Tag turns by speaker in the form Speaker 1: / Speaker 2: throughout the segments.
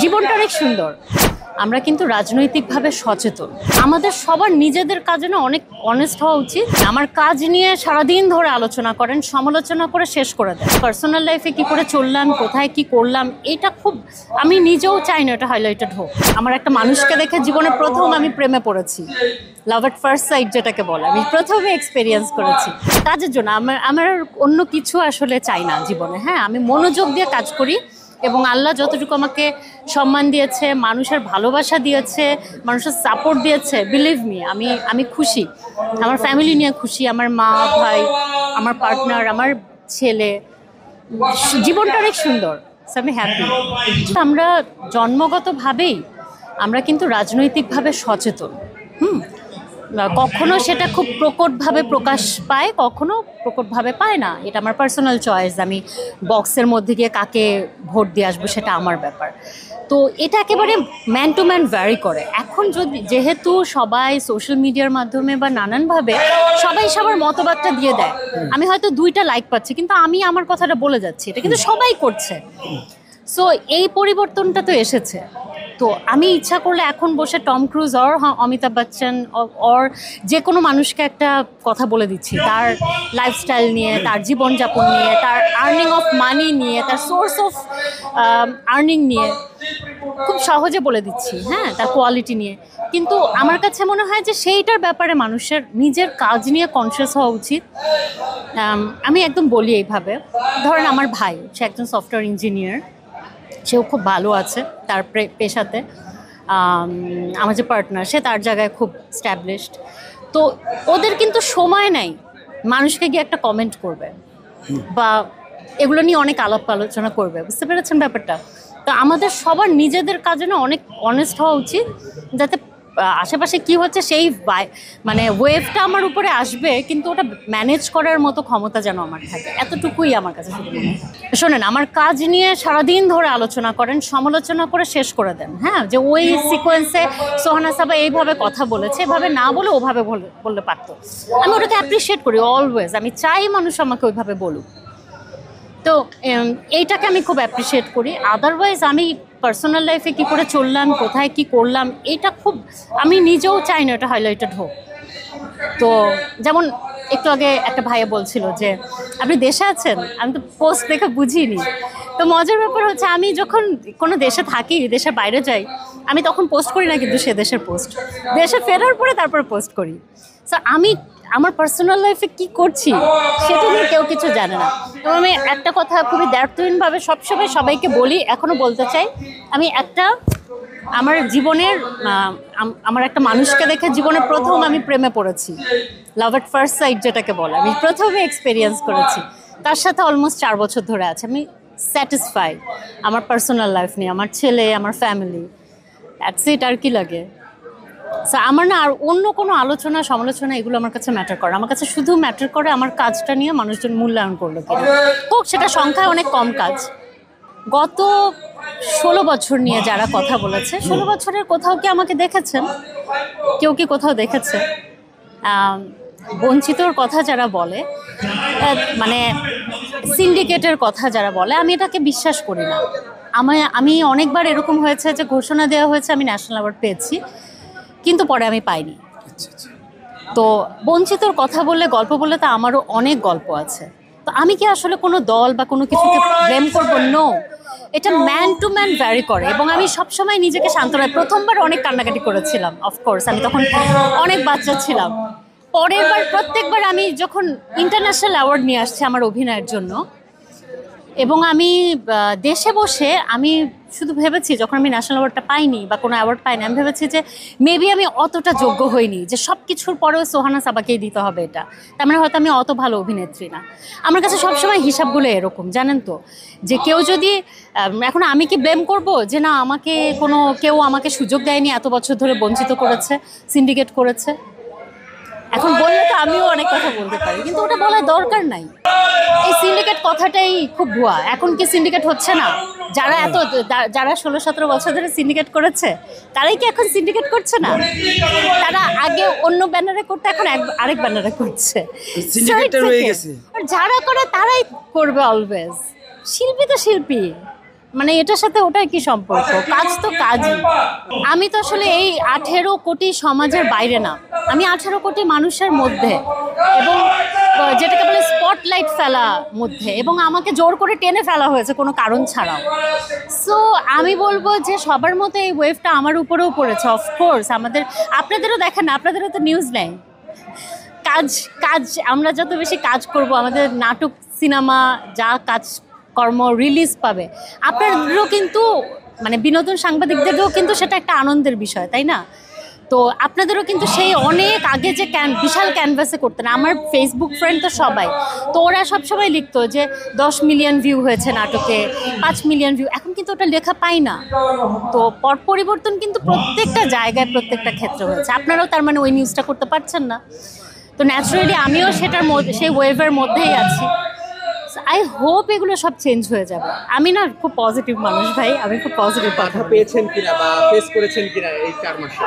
Speaker 1: জীবনটা অনেক সুন্দর। আমরা কিন্তু রাজনৈতিকভাবে সচেতন। আমাদের সবার নিজেদের কাজে না অনেক অনেস্ট হওয়া উচিত। আমার কাজ নিয়ে সারাদিন ধরে আলোচনা করেন, সমালোচনা করে শেষ করে দেন। পার্সোনাল লাইফে কি করে চললাম, কোথায় কি করলাম, এটা খুব আমি নিজেও চাই না এটা হাইলাইটেড হোক। আমার একটা মানুষকে দেখে জীবনে প্রথম আমি প্রেমে পড়েছি, লাভ এট ফার্স্ট সাইট যেটাকে বলে, আমি প্রথমে এক্সপেরিয়েন্স করেছি। কাজের জন্য আমার অন্য কিছু আসলে চাই না জীবনে। হ্যাঁ, আমি মনোযোগ দিয়ে কাজ করি এবং আল্লাহ যতটুকু আমাকে সম্মান দিয়েছে, মানুষের ভালোবাসা দিয়েছে, মানুষের সাপোর্ট দিয়েছে, বিলিভ মি আমি খুশি। আমার ফ্যামিলি নিয়ে খুশি, আমার মা ভাই, আমার পার্টনার, আমার ছেলে, জীবনটা অনেক সুন্দর। আমি হ্যাপি। আমরা জন্মগতভাবেই আমরা কিন্তু রাজনৈতিকভাবে সচেতন। কখনো সেটা খুব প্রকটভাবে প্রকাশ পায়, কখনো প্রকটভাবে পায় না। এটা আমার পার্সোনাল চয়েস। আমি বক্সের মধ্যে গিয়ে কাকে ভোট দিয়ে আসবো সেটা আমার ব্যাপার। তো এটা একেবারে ম্যান টু ম্যান ভ্যারি করে। এখন যেহেতু সবাই সোশ্যাল মিডিয়ার মাধ্যমে বা নানানভাবে সবাই সবার মতবাদটা দিয়ে দেয়, আমি হয়তো 2টা লাইক পাচ্ছি কিন্তু আমি আমার কথাটা বলে যাচ্ছি, এটা কিন্তু সবাই করছে। সো এই পরিবর্তনটা তো এসেছে। তো আমি ইচ্ছা করলে এখন বসে Tom Cruise or Amitabh Bachchan or যে কোনো মানুষকে একটা কথা বলে দিচ্ছি, তার লাইফস্টাইল নিয়ে, তার জীবনযাপন নিয়ে, তার আর্নিং অফ মানি নিয়ে, তার সোর্স অফ আর্নিং নিয়ে খুব সহজে বলে দিচ্ছি। হ্যাঁ, তার কোয়ালিটি নিয়ে। কিন্তু আমার কাছে মনে হয় যে সেইটার ব্যাপারে মানুষের নিজের কাজ নিয়ে কনসিয়াস হওয়া উচিত। আমি একদম বলি এইভাবে, ধরেন আমার ভাই, সে একজন সফটওয়্যার ইঞ্জিনিয়ার, সেও খুব ভালো আছে তার পেশাতে। আমার যে পার্টনার, সে তার জায়গায় খুব স্ট্যাবলিশড। তো ওদের কিন্তু সময় নাই মানুষকে গিয়ে একটা কমেন্ট করবে বা এগুলো নিয়ে অনেক আলাপ আলোচনা করবে, বুঝতে পেরেছেন ব্যাপারটা? তো আমাদের সবার নিজেদের কাজে না অনেক অনেস্ট হওয়া উচিত, যাতে আশেপাশে কি হচ্ছে সেই মানে ওয়েভটা আমার উপরে আসবে, কিন্তু ওটা ম্যানেজ করার মতো ক্ষমতা যেন আমার থাকে, এতটুকুই আমার কাছে শুধু মনে হয়। শোনেন, আমার কাজ নিয়ে সারাদিন ধরে আলোচনা করেন, সমালোচনা করে শেষ করে দেন। হ্যাঁ, যে ওই সিকোয়েন্সে সোহানা সাবা এইভাবে কথা বলেছে, এভাবে না বলে ওভাবে বললে পারতো। আমি ওটাকে অ্যাপ্রিসিয়েট করি অলওয়েজ। আমি চাই মানুষ আমাকে ওইভাবে বলুক। তো এইটাকে আমি খুব অ্যাপ্রিসিয়েট করি। আদারওয়াইজ আমি পার্সোনাল লাইফে কী করে চললাম, কোথায় কি করলাম, এটা খুব আমি নিজেও চাই না এটা হাইলাইটেড হোক। তো যেমন একটু আগে একটা ভাইয়া বলছিল যে আপনি দেশে আছেন, আমি তো পোস্ট দেখে বুঝিনি। তো মজার ব্যাপার হচ্ছে, আমি যখন কোনো দেশে থাকি, দেশের বাইরে যাই, আমি তখন পোস্ট করি না, কিন্তু সে দেশের পোস্ট দেশে ফেরার পরে তারপরে পোস্ট করি। সো আমি আমার পার্সোনাল লাইফে কি করছি সেটা নিয়ে কেউ কিছু জানে না। এবং আমি একটা কথা খুবই দ্ব্যর্থহীনভাবে সবসময় সবাইকে বলি, এখনও বলতে চাই, আমি আমার জীবনের আমার একটা মানুষকে দেখে জীবনে প্রথম আমি প্রেমে পড়েছি, লাভ এট ফার্স্ট সাইট যেটাকে বলে, আমি প্রথমে এক্সপেরিয়েন্স করেছি। তার সাথে অলমোস্ট 4 বছর ধরে আছে। আমি স্যাটিসফাইড আমার পার্সোনাল লাইফ নিয়ে, আমার ছেলে, আমার ফ্যামিলি, দ্যাটস ইট। আর কি লাগে? সো আমার না আর অন্য কোনো আলোচনা সমালোচনা এগুলো আমার কাছে ম্যাটার করে। আমার কাছে শুধু ম্যাটার করে আমার কাজটা নিয়ে মানুষজন মূল্যায়ন করলো কিনা। হোক সেটা সংখ্যায় অনেক কম কাজ। গত 16 বছর নিয়ে যারা কথা বলেছে, 16 বছরের কোথাও কি আমাকে দেখেছেন? কেউ কি কোথাও দেখেছে? বঞ্চিতর কথা যারা বলে, মানে সিন্ডিকেটের কথা যারা বলে, আমি এটাকে বিশ্বাস করি না। আমি অনেকবার এরকম হয়েছে যে ঘোষণা দেওয়া হয়েছে আমি ন্যাশনাল অ্যাওয়ার্ড পেয়েছি, কিন্তু পরে আমি পাইনি। তো বঞ্চিতর কথা বললে, গল্প বললে তো আমারও অনেক গল্প আছে। তো আমি কি আসলে কোনো দল বা কোনো কিছুকে ব্লেম করবো? নো, এটা ম্যান টু ম্যান ভ্যারি করে। এবং আমি সবসময় নিজেকে সান্ত্বনা, প্রথমবার অনেক কান্নাকাটি করেছিলাম, অফকোর্স আমি তখন অনেক বাচ্চা ছিলাম। পরের বার প্রত্যেকবার আমি যখন ইন্টারন্যাশনাল অ্যাওয়ার্ড নিয়ে আসছে আমার অভিনয়ের জন্য, এবং আমি দেশে বসে আমি শুধু ভেবেছি, যখন আমি ন্যাশনাল অ্যাওয়ার্ডটা পাইনি বা কোনো অ্যাওয়ার্ড পাইনি, আমি ভেবেছি যে মেবি আমি অতটা যোগ্য হইনি, যে সব কিছুর পরেও সোহানা সাবাকেই দিতে হবে এটা, তার মানে হয়তো আমি অত ভালো অভিনেত্রী না। আমার কাছে সবসময় হিসাবগুলো এরকম, জানেন তো, যে কেউ যদি এখন আমি কি ব্লেম করব যে না কেউ আমাকে সুযোগ দেয়নি, এত বছর ধরে বঞ্চিত করেছে, সিন্ডিকেট করেছে। এখন বললে তো আমিও অনেক কথা বলতে পারি, কিন্তু ওটা বলার দরকার নাই। এই সিন্ডিকেট কথাটাই খুব ভুয়া। এখন কি সিন্ডিকেট হচ্ছে না? যারা 16-17 বছর ধরে সিন্ডিকেট করেছে, তারাই কি এখন সিন্ডিকেট করছে না? তারা আগে অন্য ব্যানারে করতে, এখন আরেক ব্যানারে করছে। যারা করে তারাই করবে অলওয়েজ। শিল্পী তো শিল্পী, মানে এটার সাথে ওটার কি সম্পর্ক? কাজ তো কাজই। আমি তো আসলে এই 18 কোটি সমাজের বাইরে না, আমি 18 কোটি মানুষের মধ্যে, এবং যেটাকে বলে স্পটলাইট ফেলা মধ্যে, এবং আমাকে জোর করে টেনে ফেলা হয়েছে কোনো কারণ ছাড়াও। সো আমি বলবো যে সবার মতো এই ওয়েভটা আমার উপরেও পড়েছে। অফকোর্স আমাদের, আপনাদেরও দেখেন না, আপনাদেরও তো নিউজ নেই। কাজ কাজ আমরা যত বেশি কাজ করব, আমাদের নাটক সিনেমা যা কাজকর্ম রিলিজ পাবে, আপনাদেরও কিন্তু মানে বিনোদন সাংবাদিকদেরও কিন্তু সেটা একটা আনন্দের বিষয়, তাই না? তো আপনাদেরও কিন্তু সেই অনেক আগে যে বিশাল ক্যানভাসে করতেন, আমার ফেসবুক ফ্রেন্ড তো সবাই, তো ওরা সবসময় লিখতো যে 10 মিলিয়ন ভিউ হয়েছে নাটকে, 5 মিলিয়ন ভিউ। এখন কিন্তু ওটা লেখা পাই না। তো পট পরিবর্তন কিন্তু প্রত্যেকটা জায়গায় প্রত্যেকটা ক্ষেত্রে হয়েছে। আপনারাও তার মানে ওই নিউজটা করতে পারছেন না। তো ন্যাচারালি আমিও সেটার মধ্যে, সেই ওয়েভের মধ্যেই আছি। আই হোপ এগুলো সব চেঞ্জ হয়ে যাবে। আমি না খুব পজিটিভ মানুষ ভাই, আমি খুব পজিটিভ।
Speaker 2: বাধা পেয়েছেন কিনা বা ফেস করেছেন কিনা এই 4 মাসে?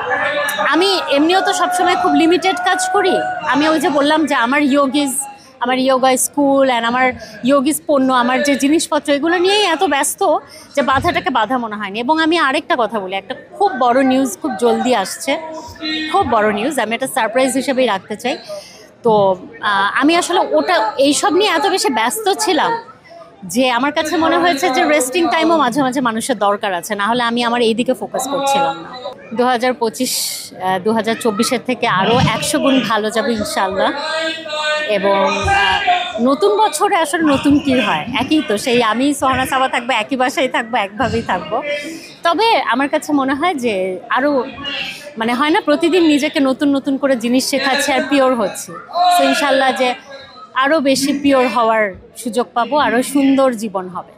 Speaker 1: আমি এমনিও তো সবসময় খুব লিমিটেড কাজ করি। আমি ওই যে বললাম যে আমার আমার ইয়োগা স্কুল অ্যান্ড আমার ইয়োগিস পণ্য, আমার যে জিনিসপত্র, এগুলো নিয়েই এত ব্যস্ত যে বাধাটাকে বাধা মনে হয়নি। এবং আমি আরেকটা কথা বলি, একটা খুব বড় নিউজ খুব জলদি আসছে, খুব বড় নিউজ, আমি একটা সারপ্রাইজ হিসেবেই রাখতে চাই। তো আমি আসলে এইসব নিয়ে এত বেশি ব্যস্ত ছিলাম যে আমার কাছে মনে হয়েছে যে রেস্টিং টাইমও মাঝে মাঝে মানুষের দরকার আছে, না হলে আমি আমার এই দিকে ফোকাস করছিলাম না। 2025 2024-এর থেকে আরও 100 গুণ ভালো যাবে ইনশাল্লাহ। এবং নতুন বছরে আসলে নতুন কী হয়, একই তো, সেই আমি সোহানা সাবা থাকবো, একই বাসায় থাকবো, একভাবেই থাকবো। তবে আমার কাছে মনে হয় যে আরও মানে হয় না, প্রতিদিন নিজেকে নতুন নতুন করে জিনিস শেখাচ্ছি আর পিওর হচ্ছে। তো ইনশাল্লাহ যে আরও বেশি পিওর হওয়ার সুযোগ পাবো, আরও সুন্দর জীবন হবে।